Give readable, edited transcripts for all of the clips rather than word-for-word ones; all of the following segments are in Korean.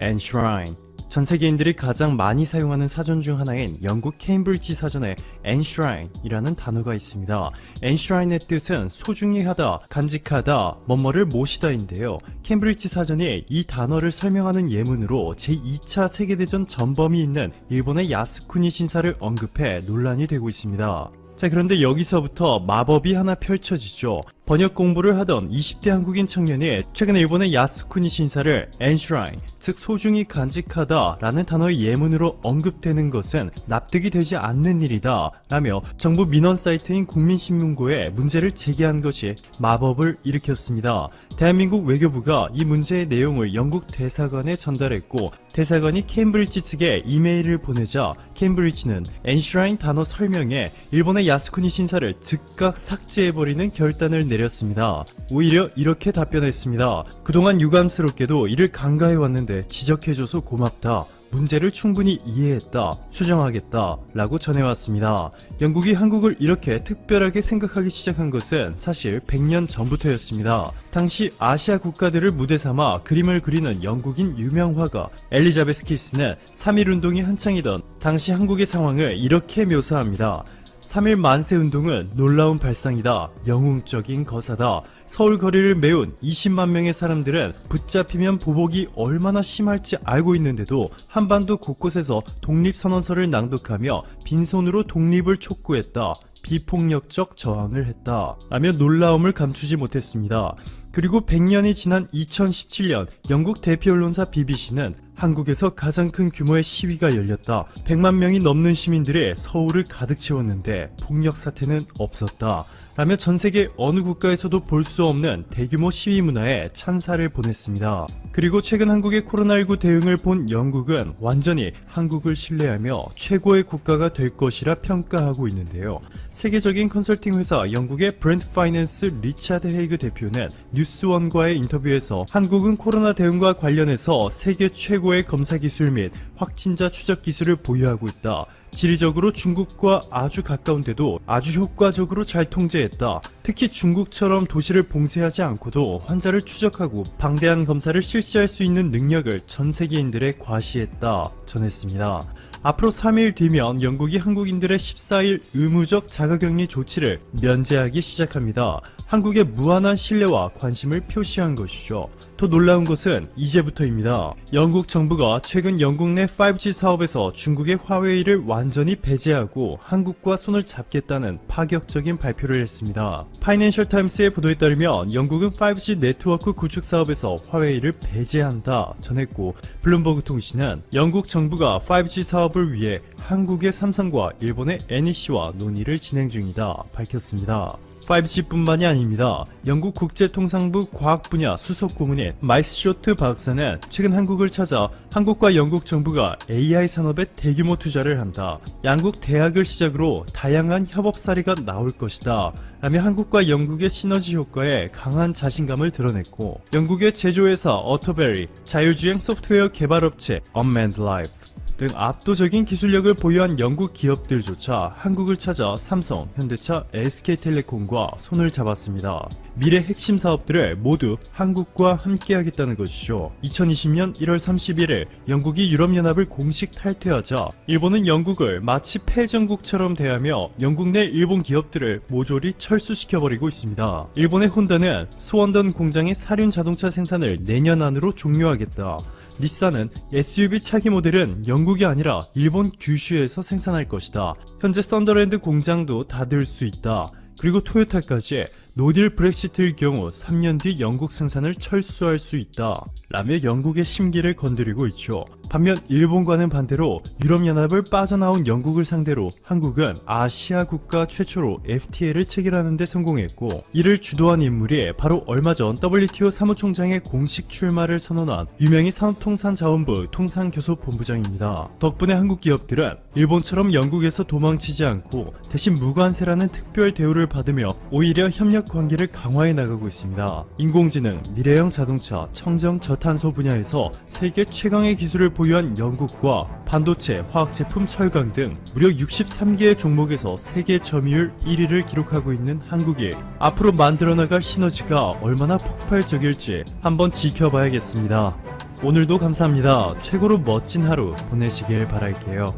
Enshrine. 전 세계인들이 가장 많이 사용하는 사전 중 하나인 영국 케임브리지 사전에 Enshrine이라는 단어가 있습니다. Enshrine의 뜻은 소중히 하다, 간직하다, 뭐뭐를 모시다인데요. 케임브리지 사전이 이 단어를 설명하는 예문으로 제2차 세계대전 전범이 있는 일본의 야스쿠니 신사를 언급해 논란이 되고 있습니다. 자, 그런데 여기서부터 마법이 하나 펼쳐지죠. 번역 공부를 하던 20대 한국인 청년이 최근 일본의 야스쿠니 신사를 Enshrine, 즉 소중히 간직하다 라는 단어의 예문으로 언급되는 것은 납득이 되지 않는 일이다 라며 정부 민원 사이트인 국민신문고에 문제를 제기한 것이 마법을 일으켰습니다. 대한민국 외교부가 이 문제의 내용을 영국 대사관에 전달했고 대사관이 케임브리지 측에 이메일을 보내자 케임브리지는 Enshrine 단어 설명에 일본의 야스쿠니 신사를 즉각 삭제해버리는 결단을 내렸습니다. 오히려 이렇게 답변했습니다. 그동안 유감스럽게도 이를 간과해왔는데 지적해줘서 고맙다. 문제를 충분히 이해했다. 수정하겠다. 라고 전해왔습니다. 영국이 한국을 이렇게 특별하게 생각하기 시작한 것은 사실 100년 전부터였습니다. 당시 아시아 국가들을 무대 삼아 그림을 그리는 영국인 유명 화가 엘리자베스 키스는 3.1운동이 한창이던 당시 한국의 상황을 이렇게 묘사합니다. 3.1 만세운동은 놀라운 발상이다. 영웅적인 거사다. 서울 거리를 메운 20만 명의 사람들은 붙잡히면 보복이 얼마나 심할지 알고 있는데도 한반도 곳곳에서 독립선언서를 낭독하며 빈손으로 독립을 촉구했다. 비폭력적 저항을 했다. 라며 놀라움을 감추지 못했습니다. 그리고 100년이 지난 2017년 영국 대표 언론사 BBC는 한국에서 가장 큰 규모의 시위가 열렸다. 100만 명이 넘는 시민들이 서울을 가득 채웠는데 폭력 사태는 없었다. 라며 전 세계 어느 국가에서도 볼 수 없는 대규모 시위 문화에 찬사를 보냈습니다. 그리고 최근 한국의 코로나19 대응을 본 영국은 완전히 한국을 신뢰하며 최고의 국가가 될 것이라 평가하고 있는데요. 세계적인 컨설팅 회사 영국의 브랜드 파이낸스 리차드 헤이그 대표는 뉴스원과의 인터뷰에서 한국은 코로나 대응과 관련해서 세계 최고의 검사 기술 및 확진자 추적 기술을 보유하고 있다. 지리적으로 중국과 아주 가까운데도 아주 효과적으로 잘 통제했다. 특히 중국처럼 도시를 봉쇄하지 않고도 환자를 추적하고 방대한 검사를 실시할 수 있는 능력을 전 세계인들에 과시했다 전했습니다. 앞으로 3일 뒤면 영국이 한국인들의 14일 의무적 자가격리 조치를 면제하기 시작합니다. 한국의 무한한 신뢰와 관심을 표시한 것이죠. 더 놀라운 것은 이제부터입니다. 영국 정부가 최근 영국 내 5G 사업에서 중국의 화웨이를 완전히 배제하고 한국과 손을 잡겠다는 파격적인 발표를 했습니다. 파이낸셜 타임스의 보도에 따르면 영국은 5G 네트워크 구축 사업에서 화웨이를 배제한다 전했고 블룸버그 통신은 영국 정부가 5G 사업을 위해 한국의 삼성과 일본의 NEC와 논의를 진행 중이다 밝혔습니다. 5G뿐만이 아닙니다. 영국 국제통상부 과학 분야 수석 고문인 마이스 쇼트 박사는 최근 한국을 찾아 한국과 영국 정부가 AI 산업에 대규모 투자를 한다. 양국 대학을 시작으로 다양한 협업 사례가 나올 것이다. 라며 한국과 영국의 시너지 효과에 강한 자신감을 드러냈고 영국의 제조회사 어터베리, 자율주행 소프트웨어 개발업체 Unmanned Life 등 압도적인 기술력을 보유한 영국 기업들조차 한국을 찾아 삼성, 현대차, SK텔레콤과 손을 잡았습니다. 미래 핵심 사업들을 모두 한국과 함께하겠다는 것이죠. 2020년 1월 31일 영국이 유럽연합을 공식 탈퇴하자 일본은 영국을 마치 패전국처럼 대하며 영국 내 일본 기업들을 모조리 철수시켜버리고 있습니다. 일본의 혼다는 스원던 공장의 사륜 자동차 생산을 내년 안으로 종료하겠다. 닛산은 SUV 차기 모델은 영국이 아니라 일본 규슈에서 생산할 것이다. 현재 썬더랜드 공장도 닫을 수 있다. 그리고 토요타까지 노딜 브렉시트일 경우 3년 뒤 영국 생산을 철수할 수 있다. 라며 영국의 심기를 건드리고 있죠. 반면 일본과는 반대로 유럽연합을 빠져나온 영국을 상대로 한국은 아시아 국가 최초로 FTA를 체결하는 데 성공했고 이를 주도한 인물이 바로 얼마 전 WTO 사무총장의 공식 출마를 선언한 유명희 산업통상자원부 통상교섭본부장입니다. 덕분에 한국 기업들은 일본처럼 영국에서 도망치지 않고 대신 무관세라는 특별 대우를 받으며 오히려 협력 관계를 강화해 나가고 있습니다. 인공지능, 미래형 자동차, 청정 저탄소 분야에서 세계 최강의 기술을 보유한 영국과 반도체, 화학제품, 철강 등 무려 63개의 종목에서 세계 점유율 1위를 기록하고 있는 한국이 앞으로 만들어 나갈 시너지가 얼마나 폭발적일지 한번 지켜봐야겠습니다. 오늘도 감사합니다. 최고로 멋진 하루 보내시길 바랄게요.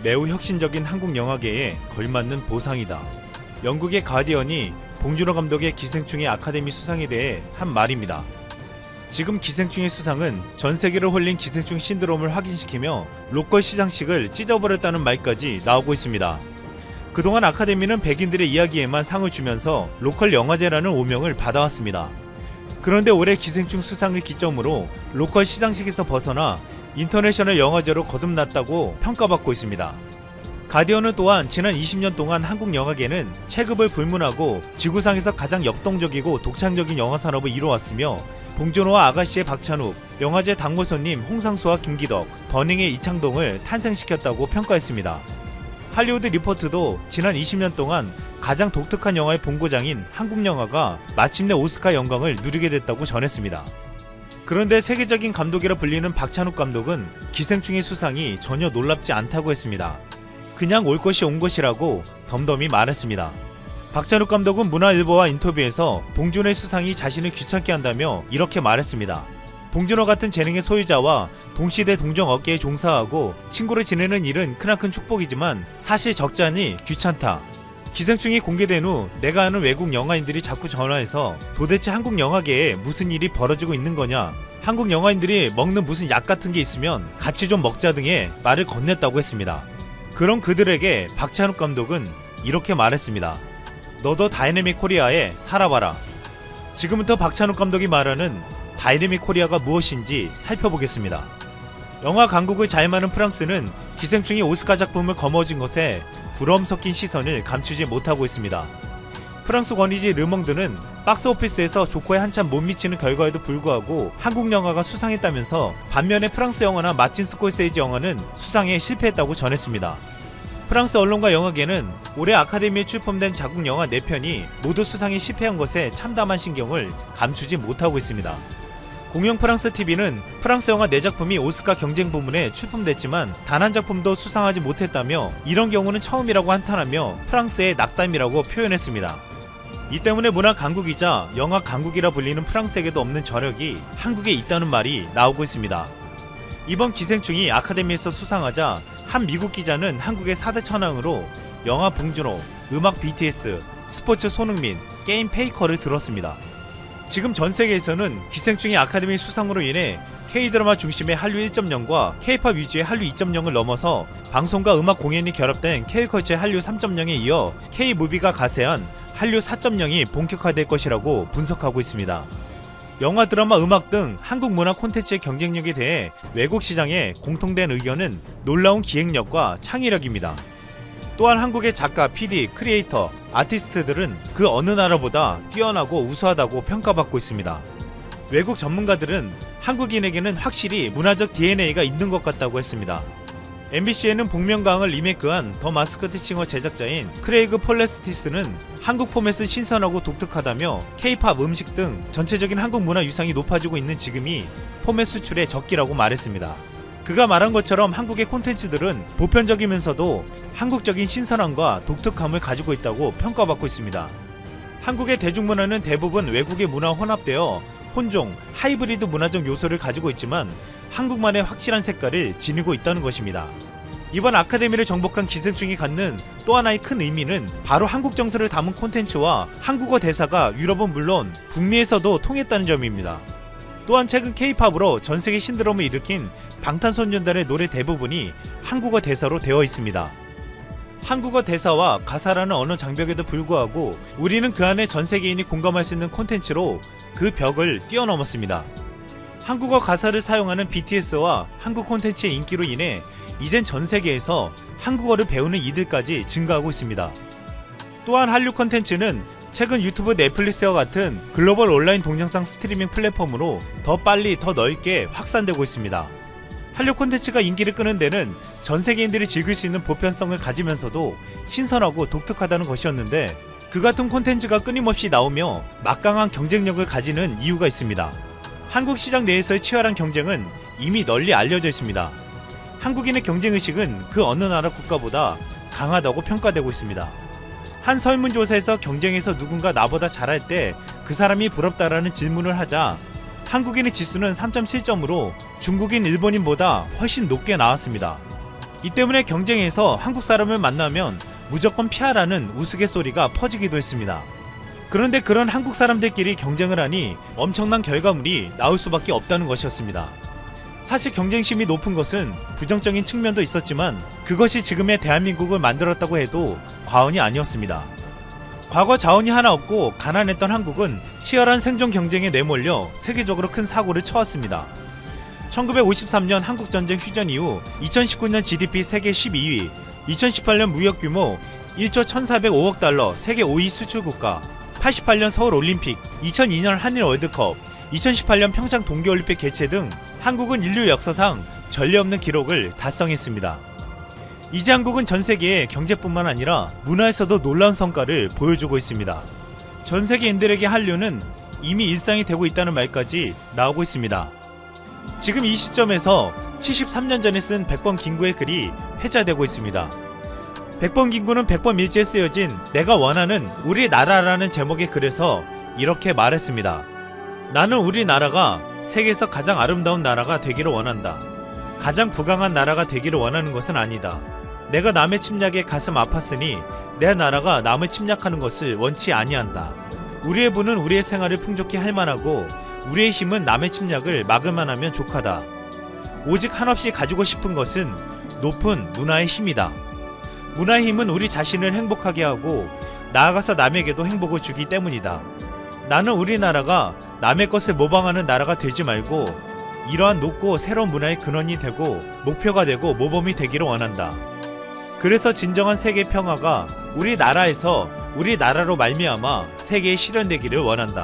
매우 혁신적인 한국 영화계에 걸맞는 보상이다. 영국의 가디언이 봉준호 감독의 기생충의 아카데미 수상에 대해 한 말입니다. 지금 기생충의 수상은 전 세계를 홀린 기생충 신드롬을 확인시키며 로컬 시상식을 찢어버렸다는 말까지 나오고 있습니다. 그동안 아카데미는 백인들의 이야기에만 상을 주면서 로컬 영화제라는 오명을 받아왔습니다. 그런데 올해 기생충 수상을 기점으로 로컬 시상식에서 벗어나 인터내셔널 영화제로 거듭났다고 평가받고 있습니다. 가디언은 또한 지난 20년 동안 한국 영화계는 체급을 불문하고 지구상에서 가장 역동적이고 독창적인 영화 산업을 이뤄왔으며 봉준호와 아가씨의 박찬욱, 영화제 당골손님 홍상수와 김기덕, 버닝의 이창동을 탄생시켰다고 평가했습니다. 할리우드 리포트도 지난 20년 동안 가장 독특한 영화의 본고장인 한국 영화가 마침내 오스카 영광을 누리게 됐다고 전했습니다. 그런데 세계적인 감독이라 불리는 박찬욱 감독은 기생충의 수상이 전혀 놀랍지 않다고 했습니다. 그냥 올 것이 온 것이라고 덤덤히 말했습니다. 박찬욱 감독은 문화일보와 인터뷰에서 봉준호의 수상이 자신을 귀찮게 한다며 이렇게 말했습니다. 봉준호 같은 재능의 소유자와 동시대 동정 업계에 종사하고 친구를 지내는 일은 크나큰 축복이지만 사실 적잖이 귀찮다. 기생충이 공개된 후 내가 아는 외국 영화인들이 자꾸 전화해서 도대체 한국 영화계에 무슨 일이 벌어지고 있는 거냐, 한국 영화인들이 먹는 무슨 약 같은 게 있으면 같이 좀 먹자 등의 말을 건넸다고 했습니다. 그런 그들에게 박찬욱 감독은 이렇게 말했습니다. 너도 다이내믹 코리아에 살아봐라. 지금부터 박찬욱 감독이 말하는 다이내믹 코리아가 무엇인지 살펴보겠습니다. 영화 강국을 자임하는 프랑스는 기생충이 오스카 작품을 거머쥔 것에 부러움 섞인 시선을 감추지 못하고 있습니다. 프랑스 권위지 르몽드는 박스오피스에서 조커에 한참 못 미치는 결과에도 불구하고 한국 영화가 수상했다면서 반면에 프랑스 영화나 마틴 스콜세이지 영화는 수상에 실패했다고 전했습니다. 프랑스 언론과 영화계는 올해 아카데미에 출품된 자국 영화 4편이 모두 수상에 실패한 것에 참담한 신경을 감추지 못하고 있습니다. 공영 프랑스 TV는 프랑스 영화 4작품이 오스카 경쟁 부문에 출품됐지만 단 한 작품도 수상하지 못했다며 이런 경우는 처음이라고 한탄하며 프랑스의 낙담이라고 표현했습니다. 이 때문에 문화 강국이자 영화 강국이라 불리는 프랑스에게도 없는 저력이 한국에 있다는 말이 나오고 있습니다. 이번 기생충이 아카데미에서 수상하자 한 미국 기자는 한국의 4대 천왕으로 영화 봉준호, 음악 BTS, 스포츠 손흥민, 게임 페이커를 들었습니다. 지금 전 세계에서는 기생충이 아카데미 수상으로 인해 K-드라마 중심의 한류 1.0과 K-팝 위주의 한류 2.0을 넘어서 방송과 음악 공연이 결합된 K-컬처의 한류 3.0에 이어 K-무비가 가세한 한류 4.0이 본격화될 것이라고 분석하고 있습니다. 영화, 드라마, 음악 등 한국 문화 콘텐츠의 경쟁력에 대해 외국 시장의 공통된 의견은 놀라운 기획력과 창의력입니다. 또한 한국의 작가, PD, 크리에이터, 아티스트들은 그 어느 나라보다 뛰어나고 우수하다고 평가받고 있습니다. 외국 전문가들은 한국인에게는 확실히 문화적 DNA가 있는 것 같다고 했습니다. MBC에는 복면가왕을 리메이크한 더 마스크드 싱어 제작자인 크레이그 폴레스티스는 한국 포맷은 신선하고 독특하다며 K-팝 음식 등 전체적인 한국 문화 유상이 높아지고 있는 지금이 포맷 수출의 적기라고 말했습니다. 그가 말한 것처럼 한국의 콘텐츠들은 보편적이면서도 한국적인 신선함과 독특함을 가지고 있다고 평가받고 있습니다. 한국의 대중문화는 대부분 외국의 문화와 혼합되어 혼종, 하이브리드 문화적 요소를 가지고 있지만 한국만의 확실한 색깔을 지니고 있다는 것입니다. 이번 아카데미를 정복한 기생충이 갖는 또 하나의 큰 의미는 바로 한국 정서를 담은 콘텐츠와 한국어 대사가 유럽은 물론 북미에서도 통했다는 점입니다. 또한 최근 K-팝으로 전세계 신드롬을 일으킨 방탄소년단의 노래 대부분이 한국어 대사로 되어 있습니다. 한국어 대사와 가사라는 언어 장벽에도 불구하고 우리는 그 안에 전세계인이 공감할 수 있는 콘텐츠로 그 벽을 뛰어넘었습니다. 한국어 가사를 사용하는 BTS와 한국 콘텐츠의 인기로 인해 이젠 전세계에서 한국어를 배우는 이들까지 증가하고 있습니다. 또한 한류 콘텐츠는 최근 유튜브, 넷플릭스와 같은 글로벌 온라인 동영상 스트리밍 플랫폼으로 더 빨리 더 넓게 확산되고 있습니다. 한류 콘텐츠가 인기를 끄는 데는 전 세계인들이 즐길 수 있는 보편성을 가지면서도 신선하고 독특하다는 것이었는데 그 같은 콘텐츠가 끊임없이 나오며 막강한 경쟁력을 가지는 이유가 있습니다. 한국 시장 내에서의 치열한 경쟁은 이미 널리 알려져 있습니다. 한국인의 경쟁의식은 그 어느 나라 국가보다 강하다고 평가되고 있습니다. 한 설문조사에서 경쟁에서 누군가 나보다 잘할 때 그 사람이 부럽다라는 질문을 하자 한국인의 지수는 3.7점으로 중국인, 일본인보다 훨씬 높게 나왔습니다. 이 때문에 경쟁에서 한국 사람을 만나면 무조건 피하라는 우스갯소리가 퍼지기도 했습니다. 그런데 그런 한국 사람들끼리 경쟁을 하니 엄청난 결과물이 나올 수밖에 없다는 것이었습니다. 사실 경쟁심이 높은 것은 부정적인 측면도 있었지만 그것이 지금의 대한민국을 만들었다고 해도 과언이 아니었습니다. 과거 자원이 하나 없고 가난했던 한국은 치열한 생존 경쟁에 내몰려 세계적으로 큰 사고를 쳐왔습니다. 1953년 한국전쟁 휴전 이후 2019년 GDP 세계 12위, 2018년 무역 규모 1조 1,405억 달러 세계 5위 수출국가, 88년 서울올림픽, 2002년 한일 월드컵, 2018년 평창 동계올림픽 개최 등 한국은 인류 역사상 전례 없는 기록을 달성했습니다. 이제 한국은 전 세계의 경제뿐만 아니라 문화에서도 놀라운 성과를 보여주고 있습니다. 전 세계인들에게 한류는 이미 일상이 되고 있다는 말까지 나오고 있습니다. 지금 이 시점에서 73년 전에 쓴 100번 김구의 글이 회자되고 있습니다. 100번 김구는 100번 밀지에 쓰여진 내가 원하는 우리나라라는 제목의 글에서 이렇게 말했습니다. 나는 우리나라가 세계에서 가장 아름다운 나라가 되기를 원한다. 가장 부강한 나라가 되기를 원하는 것은 아니다. 내가 남의 침략에 가슴 아팠으니 내 나라가 남을 침략하는 것을 원치 아니한다. 우리의 부는 우리의 생활을 풍족히 할 만하고 우리의 힘은 남의 침략을 막을 만하면 족하다. 오직 한없이 가지고 싶은 것은 높은 문화의 힘이다. 문화의 힘은 우리 자신을 행복하게 하고 나아가서 남에게도 행복을 주기 때문이다. 나는 우리나라가 남의 것을 모방하는 나라가 되지 말고 이러한 높고 새로운 문화의 근원이 되고 목표가 되고 모범이 되기를 원한다. 그래서 진정한 세계 평화가 우리나라에서 우리나라로 말미암아 세계에 실현되기를 원한다.